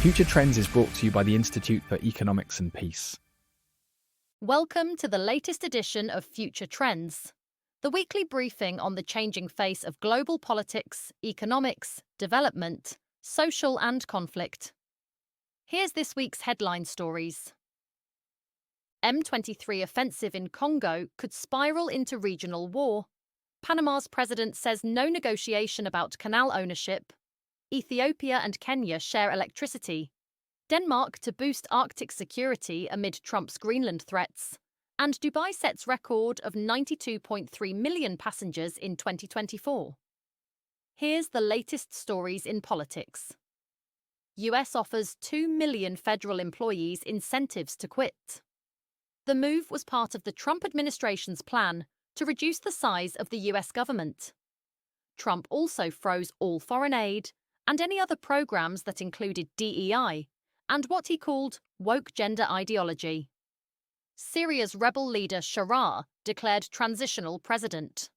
Future Trends is brought to you by the Institute for Economics and Peace. Welcome to the latest edition of Future Trends, the weekly briefing on the changing face of global politics, economics, development, social and conflict. Here's this week's headline stories. M23 offensive in Congo could spiral into regional war. Panama's president says no negotiation about canal ownership. Ethiopia and Kenya share electricity. Denmark to boost Arctic security amid Trump's Greenland threats. And Dubai sets record of 92.3 million passengers in 2024. Here's the latest stories in politics. US offers 2 million federal employees incentives to quit. The move was part of the Trump administration's plan to reduce the size of the US government. Trump also froze all foreign aid and any other programs that included DEI and what he called woke gender ideology. Syria's rebel leader Sharar declared transitional president.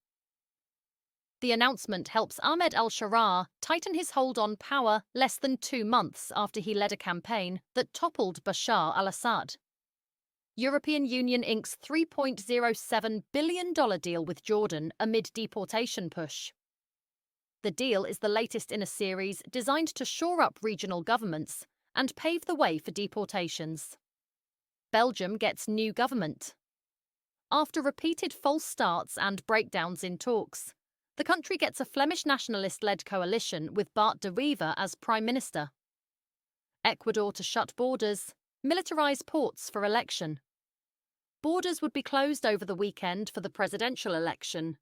The announcement helps Ahmed al-Sharar tighten his hold on power less than 2 months after he led a campaign that toppled Bashar al-Assad. European Union inks $3.07 billion deal with Jordan amid deportation push. The deal is the latest in a series designed to shore up regional governments and pave the way for deportations. Belgium gets new government. After repeated false starts and breakdowns in talks, the country gets a Flemish nationalist-led coalition with Bart de Wever as Prime Minister. Ecuador to shut borders, militarize ports for election. Borders would be closed over the weekend for the presidential election,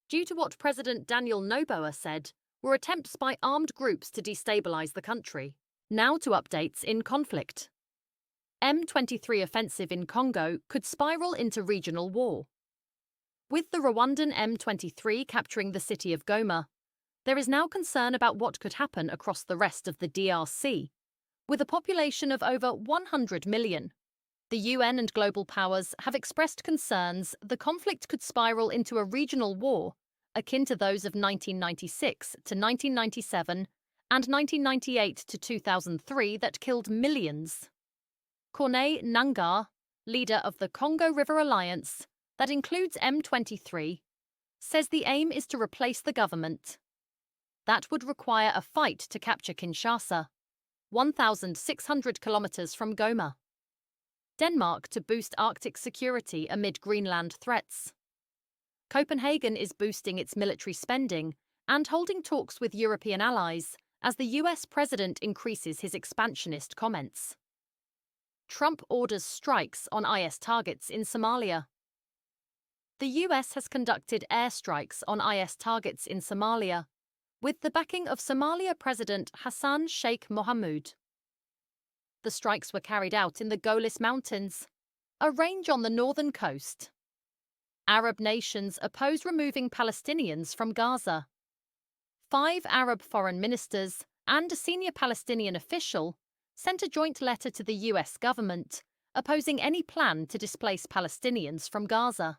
due to what President Daniel Noboa said were attempts by armed groups to destabilize the country. Now to updates in conflict. M23 offensive in Congo could spiral into regional war. With the Rwandan M23 capturing the city of Goma, there is now concern about what could happen across the rest of the DRC. With a population of over 100 million, the UN and global powers have expressed concerns the conflict could spiral into a regional war akin to those of 1996 to 1997 and 1998 to 2003 that killed millions. Corneille Nangaa, leader of the Congo River Alliance, that includes M23, says the aim is to replace the government. That would require a fight to capture Kinshasa, 1,600 kilometers from Goma. Denmark to boost Arctic security amid Greenland threats. Copenhagen is boosting its military spending and holding talks with European allies as the US president increases his expansionist comments. Trump orders strikes on IS targets in Somalia. The US has conducted airstrikes on IS targets in Somalia, with the backing of Somalia President Hassan Sheikh Mohamud. The strikes were carried out in the Golis Mountains, a range on the northern coast. Arab nations oppose removing Palestinians from Gaza. 5 Arab foreign ministers and a senior Palestinian official sent a joint letter to the US government opposing any plan to displace Palestinians from Gaza.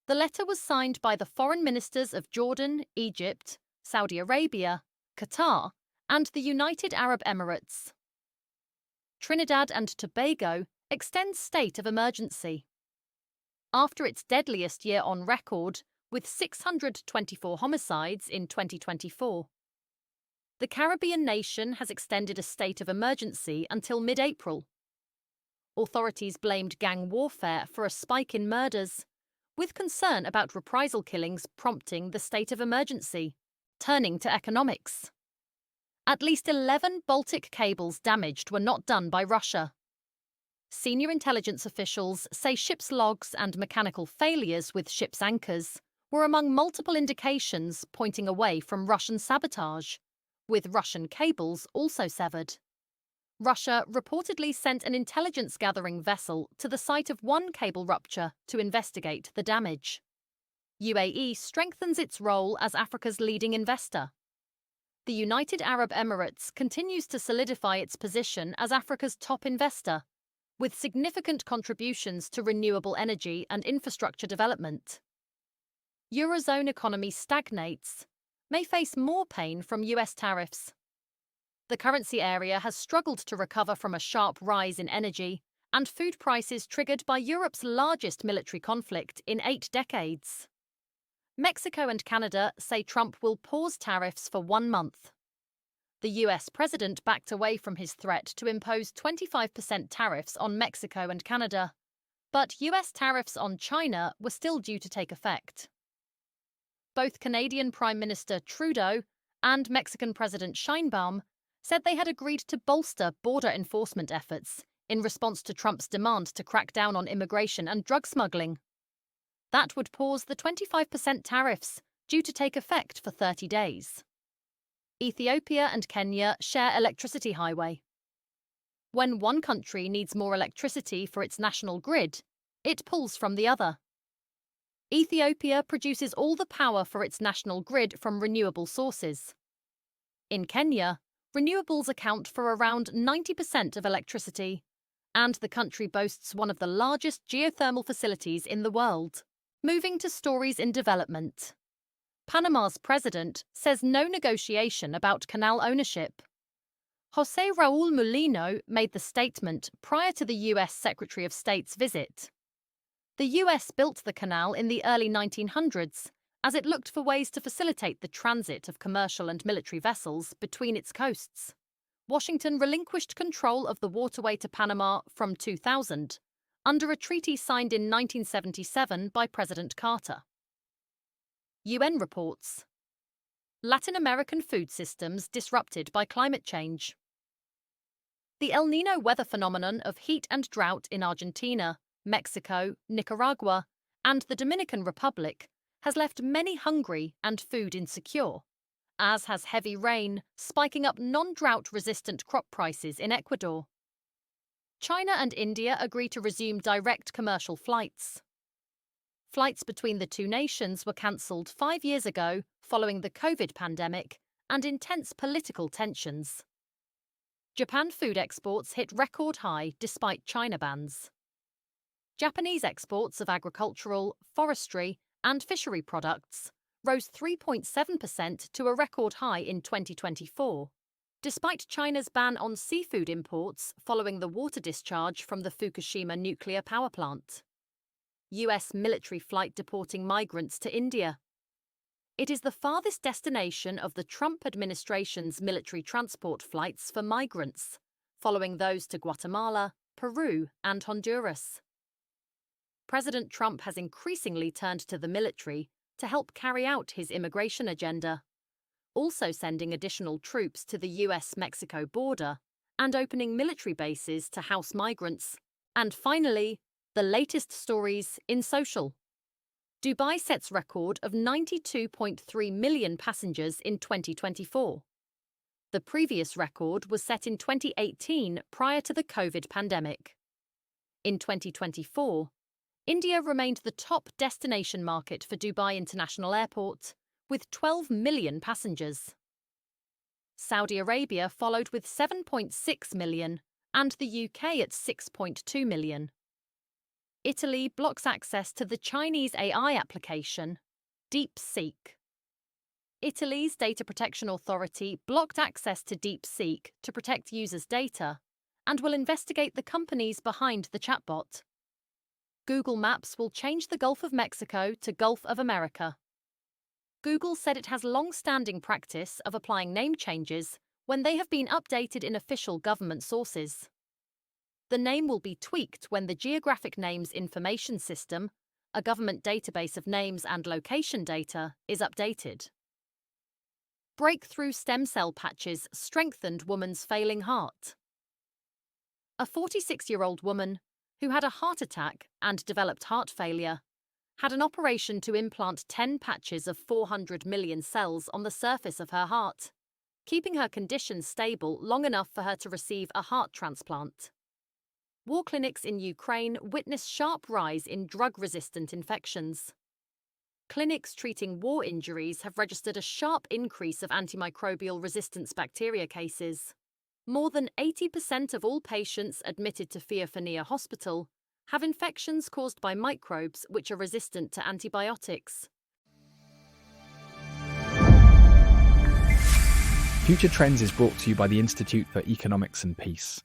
The letter was signed by the foreign ministers of Jordan, Egypt, Saudi Arabia, Qatar, and the United Arab Emirates. Trinidad and Tobago extends state of emergency. After its deadliest year on record, with 624 homicides in 2024. The Caribbean nation has extended a state of emergency until mid-April. Authorities blamed gang warfare for a spike in murders, with concern about reprisal killings prompting the state of emergency. Turning to economics. At least 11 Baltic cables damaged were not done by Russia. Senior intelligence officials say ships' logs and mechanical failures with ships' anchors were among multiple indications pointing away from Russian sabotage, with Russian cables also severed. Russia reportedly sent an intelligence-gathering vessel to the site of one cable rupture to investigate the damage. UAE strengthens its role as Africa's leading investor. The United Arab Emirates continues to solidify its position as Africa's top investor, with significant contributions to renewable energy and infrastructure development. Eurozone economy stagnates, may face more pain from US tariffs. The currency area has struggled to recover from a sharp rise in energy and food prices triggered by Europe's largest military conflict in 8 decades. Mexico and Canada say Trump will pause tariffs for 1 month. The US president backed away from his threat to impose 25% tariffs on Mexico and Canada, but US tariffs on China were still due to take effect. Both Canadian Prime Minister Trudeau and Mexican President Sheinbaum said they had agreed to bolster border enforcement efforts in response to Trump's demand to crack down on immigration and drug smuggling. That would pause the 25% tariffs, due to take effect for 30 days. Ethiopia and Kenya share electricity highway. When one country needs more electricity for its national grid, it pulls from the other. Ethiopia produces all the power for its national grid from renewable sources. In Kenya, renewables account for around 90% of electricity, and the country boasts one of the largest geothermal facilities in the world. Moving to stories in development. Panama's president says no negotiation about canal ownership. José Raúl Mulino made the statement prior to the US Secretary of State's visit. The US built the canal in the early 1900s as it looked for ways to facilitate the transit of commercial and military vessels between its coasts. Washington relinquished control of the waterway to Panama from 2000, under a treaty signed in 1977 by President Carter. UN reports. Latin American food systems disrupted by climate change. The El Niño weather phenomenon of heat and drought in Argentina, Mexico, Nicaragua, and the Dominican Republic has left many hungry and food insecure, as has heavy rain spiking up non-drought-resistant crop prices in Ecuador. China and India agree to resume direct commercial flights. Flights between the two nations were cancelled 5 years ago following the COVID pandemic and intense political tensions. Japan food exports hit record high despite China bans. Japanese exports of agricultural, forestry, and fishery products rose 3.7% to a record high in 2024, despite China's ban on seafood imports following the water discharge from the Fukushima nuclear power plant. US military flight deporting migrants to India. It is the farthest destination of the Trump administration's military transport flights for migrants, following those to Guatemala, Peru, and Honduras. President Trump has increasingly turned to the military to help carry out his immigration agenda, also sending additional troops to the US-Mexico border and opening military bases to house migrants. And finally, the latest stories in social. Dubai sets record of 92.3 million passengers in 2024. The previous record was set in 2018 prior to the COVID pandemic. In 2024, India remained the top destination market for Dubai International Airport, with 12 million passengers. Saudi Arabia followed with 7.6 million, and the UK at 6.2 million. Italy blocks access to the Chinese AI application, DeepSeek. Italy's Data Protection Authority blocked access to DeepSeek to protect users' data and will investigate the companies behind the chatbot. Google Maps will change the Gulf of Mexico to Gulf of America. Google said it has long-standing practice of applying name changes when they have been updated in official government sources. The name will be tweaked when the Geographic Names Information System, a government database of names and location data, is updated. Breakthrough stem cell patches strengthened woman's failing heart. A 46-year-old woman, who had a heart attack and developed heart failure, had an operation to implant 10 patches of 400 million cells on the surface of her heart, keeping her condition stable long enough for her to receive a heart transplant. War clinics in Ukraine witness sharp rise in drug-resistant infections. Clinics treating war injuries have registered a sharp increase of antimicrobial resistance bacteria cases. More than 80% of all patients admitted to Fear-Fania Hospital have infections caused by microbes which are resistant to antibiotics. Future Trends is brought to you by the Institute for Economics and Peace.